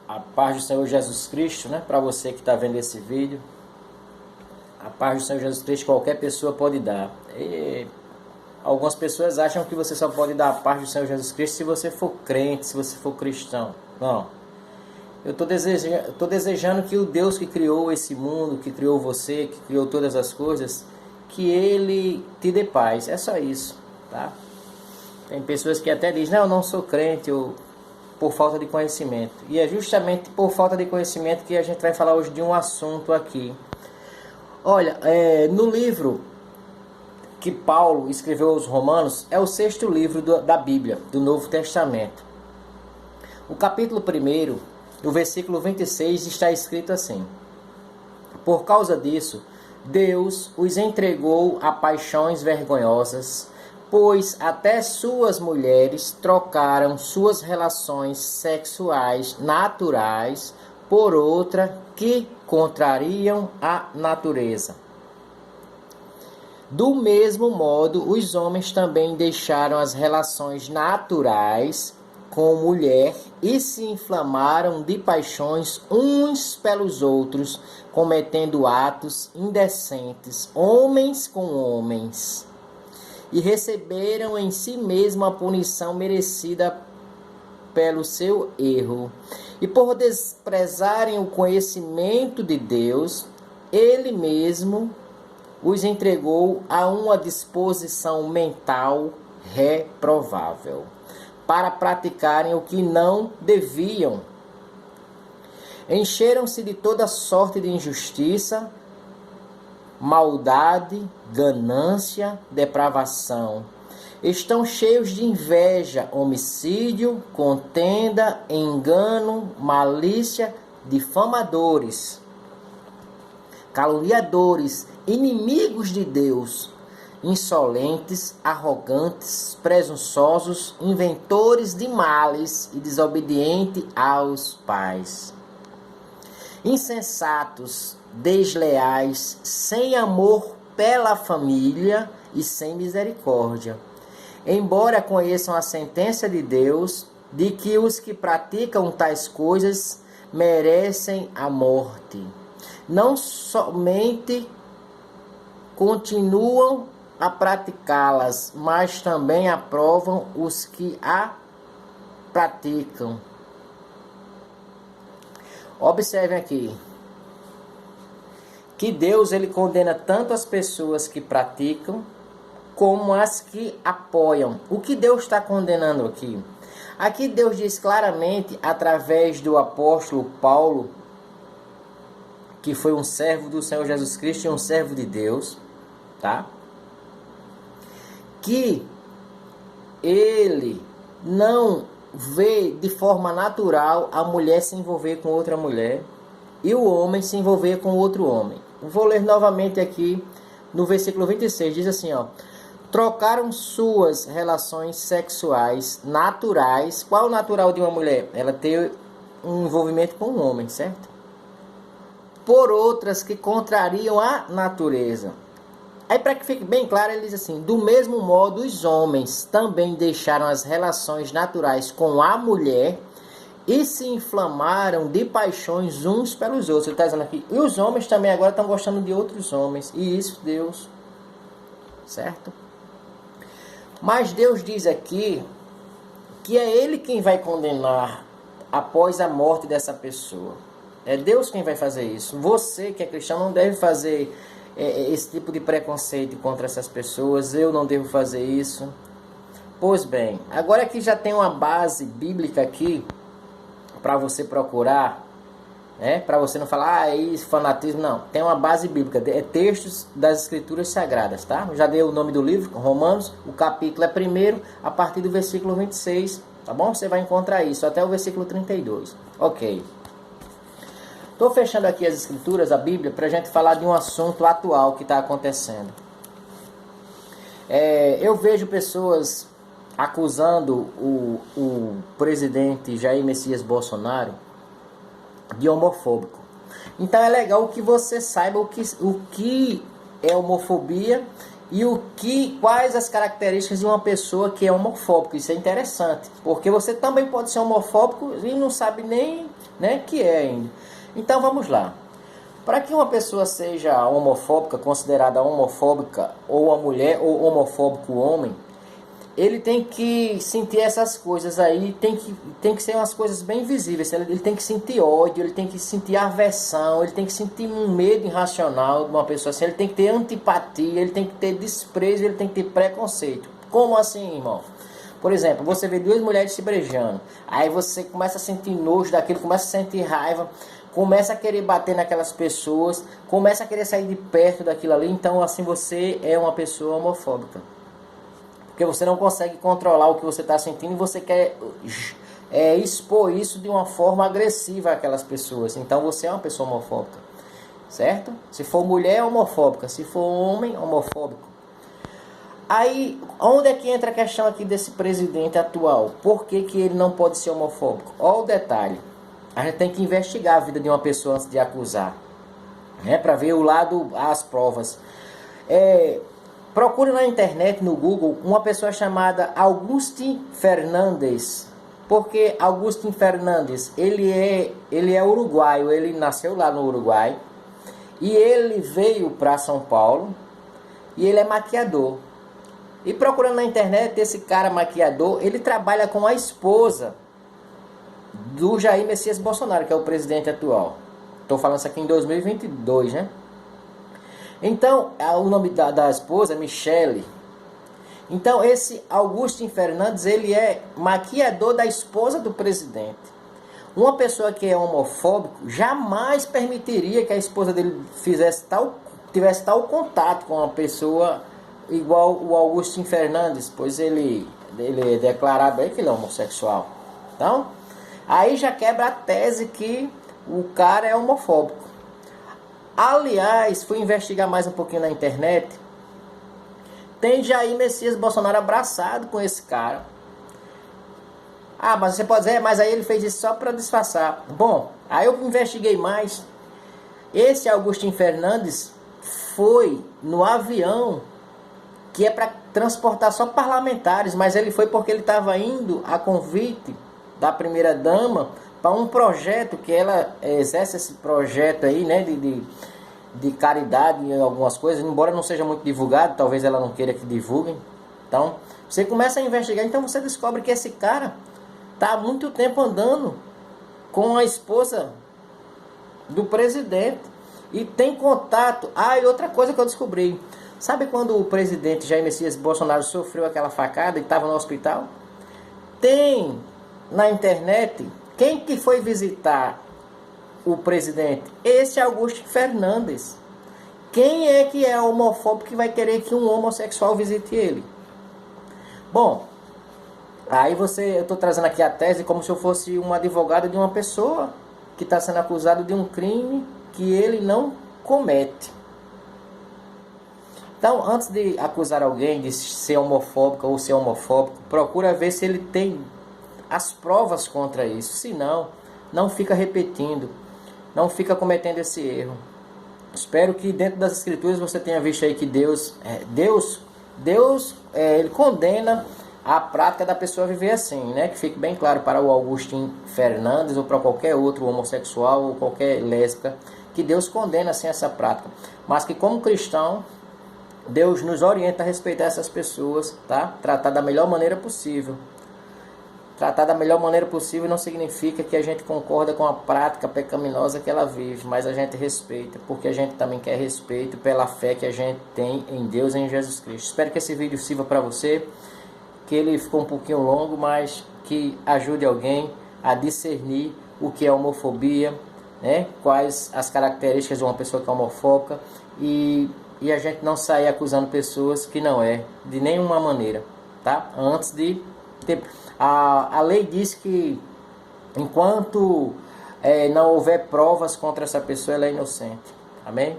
A paz do Senhor Jesus Cristo, né? Para você que está vendo esse vídeo. A paz do Senhor Jesus Cristo qualquer pessoa pode dar. E algumas pessoas acham que você só pode dar a paz do Senhor Jesus Cristo se você for crente, se você for cristão. Não. Eu estou desejando que o Deus que criou esse mundo, que criou você, que criou todas as coisas, que Ele te dê paz. É só isso, tá? Tem pessoas que até dizem, não, eu não sou crente, por falta de conhecimento. E é justamente por falta de conhecimento que a gente vai falar hoje de um assunto aqui. Olha, no livro que Paulo escreveu aos Romanos, é o 6º livro da Bíblia, do Novo Testamento. O capítulo 1, no versículo 26, está escrito assim: por causa disso, Deus os entregou a paixões vergonhosas, pois até suas mulheres trocaram suas relações sexuais naturais por outra que contrariam a natureza. Do mesmo modo, os homens também deixaram as relações naturais com mulher e se inflamaram de paixões uns pelos outros, cometendo atos indecentes, homens com homens. E receberam em si mesmo a punição merecida pelo seu erro. E por desprezarem o conhecimento de Deus, Ele mesmo os entregou a uma disposição mental reprovável, para praticarem o que não deviam. Encheram-se de toda sorte de injustiça, maldade, ganância, depravação. Estão cheios de inveja, homicídio, contenda, engano, malícia, difamadores, caluniadores, inimigos de Deus, insolentes, arrogantes, presunçosos, inventores de males e desobedientes aos pais, insensatos, desleais, sem amor pela família e sem misericórdia. Embora conheçam a sentença de Deus, de que os que praticam tais coisas merecem a morte, não somente continuam a praticá-las, mas também aprovam os que a praticam. Observem aqui que Deus ele condena tanto as pessoas que praticam como as que apoiam. O que Deus está condenando aqui? Aqui Deus diz claramente, através do apóstolo Paulo, que foi um servo do Senhor Jesus Cristo e um servo de Deus, tá? Que ele não vê de forma natural a mulher se envolver com outra mulher e o homem se envolver com outro homem. Vou ler novamente aqui no versículo 26, diz assim, ó: trocaram suas relações sexuais naturais. Qual o natural de uma mulher? Ela ter um envolvimento com um homem, certo? Por outras que contrariam a natureza. Aí, para que fique bem claro, ele diz assim: do mesmo modo, os homens também deixaram as relações naturais com a mulher e se inflamaram de paixões uns pelos outros. Ele está dizendo aqui, e os homens também agora estão gostando de outros homens. E isso Deus, certo? Mas Deus diz aqui que é Ele quem vai condenar após a morte dessa pessoa. É Deus quem vai fazer isso. Você que é cristão não deve fazer esse tipo de preconceito contra essas pessoas. Eu não devo fazer isso. Pois bem, agora que já tem uma base bíblica aqui para você procurar, né? Para você não falar, isso, fanatismo, não. Tem uma base bíblica, é textos das Escrituras Sagradas, tá? Já dei o nome do livro, Romanos, o capítulo é 1º, a partir do versículo 26, tá bom? Você vai encontrar isso, até o versículo 32. Ok. Estou fechando aqui as Escrituras, a Bíblia, para a gente falar de um assunto atual que está acontecendo. Eu vejo pessoas acusando o presidente Jair Messias Bolsonaro de homofóbico. Então é legal que você saiba o que é homofobia e quais as características de uma pessoa que é homofóbica. Isso é interessante, porque você também pode ser homofóbico e não sabe nem, né, que é ainda. Então vamos lá. Para que uma pessoa seja homofóbica, considerada homofóbica, ou uma mulher, ou homofóbico homem, ele tem que sentir essas coisas aí, tem que ser umas coisas bem visíveis. Ele tem que sentir ódio, ele tem que sentir aversão, ele tem que sentir um medo irracional de uma pessoa assim, ele tem que ter antipatia, ele tem que ter desprezo, ele tem que ter preconceito. Como assim, irmão? Por exemplo, você vê duas mulheres se beijando, aí você começa a sentir nojo daquilo, começa a sentir raiva, começa a querer bater naquelas pessoas, começa a querer sair de perto daquilo ali. Então assim você é uma pessoa homofóbica, porque você não consegue controlar o que você está sentindo e você quer expor isso de uma forma agressiva àquelas pessoas. Então você é uma pessoa homofóbica, certo? Se for mulher, homofóbica. Se for homem, homofóbico. Aí, onde é que entra a questão aqui desse presidente atual? Por que que ele não pode ser homofóbico? Olha o detalhe. A gente tem que investigar a vida de uma pessoa antes de acusar, né? Para ver o lado, as provas. Procure na internet, no Google, uma pessoa chamada Agustín Fernandes. Porque Agustín Fernandes, ele é uruguaio, ele nasceu lá no Uruguai. E ele veio para São Paulo e ele é maquiador. E procurando na internet, esse cara maquiador, ele trabalha com a esposa do Jair Messias Bolsonaro, que é o presidente atual. Estou falando isso aqui em 2022, né? Então, o nome da esposa é Michele. Então, esse Agustín Fernandes, ele é maquiador da esposa do presidente. Uma pessoa que é homofóbico jamais permitiria que a esposa dele tivesse tal contato com uma pessoa igual o Agustín Fernandes, pois ele é declarado aí que ele é homossexual. Então, aí já quebra a tese que o cara é homofóbico. Aliás, fui investigar mais um pouquinho na internet. Tem Jair Messias Bolsonaro abraçado com esse cara. Ah, mas você pode dizer, mas aí ele fez isso só para disfarçar. Bom, aí eu investiguei mais. Esse Agustín Fernandes foi no avião que é para transportar só parlamentares, mas ele foi porque ele estava indo a convite da primeira-dama para um projeto que ela exerce esse projeto aí, né, de caridade em algumas coisas, embora não seja muito divulgado, talvez ela não queira que divulguem. Então, você começa a investigar, então você descobre que esse cara está há muito tempo andando com a esposa do presidente e tem contato. Ah, e outra coisa que eu descobri, sabe quando o presidente Jair Messias Bolsonaro sofreu aquela facada e estava no hospital? Tem na internet quem que foi visitar o presidente? Esse Agustín Fernandes. Quem é que é homofóbico que vai querer que um homossexual visite ele? Bom, aí eu estou trazendo aqui a tese como se eu fosse um advogado de uma pessoa que está sendo acusado de um crime que ele não comete. Então, antes de acusar alguém de ser homofóbico ou ser homofóbico, procura ver se ele tem as provas contra isso. Se não, não fica repetindo, não fica cometendo esse erro. Espero que dentro das escrituras você tenha visto aí que Deus ele condena a prática da pessoa viver assim, né? Que fique bem claro para o Agustín Fernandes ou para qualquer outro homossexual ou qualquer lésbica, que Deus condena assim essa prática, mas que como cristão Deus nos orienta a respeitar essas pessoas, tá? Tratar da melhor maneira possível. Tratar da melhor maneira possível não significa que a gente concorda com a prática pecaminosa que ela vive, mas a gente respeita, porque a gente também quer respeito pela fé que a gente tem em Deus e em Jesus Cristo. Espero que esse vídeo sirva para você, que ele ficou um pouquinho longo, mas que ajude alguém a discernir o que é homofobia, né? Quais as características de uma pessoa que é homofóbica e a gente não sair acusando pessoas que não é, de nenhuma maneira, tá? Antes de ter... A lei diz que enquanto não houver provas contra essa pessoa, ela é inocente. Amém?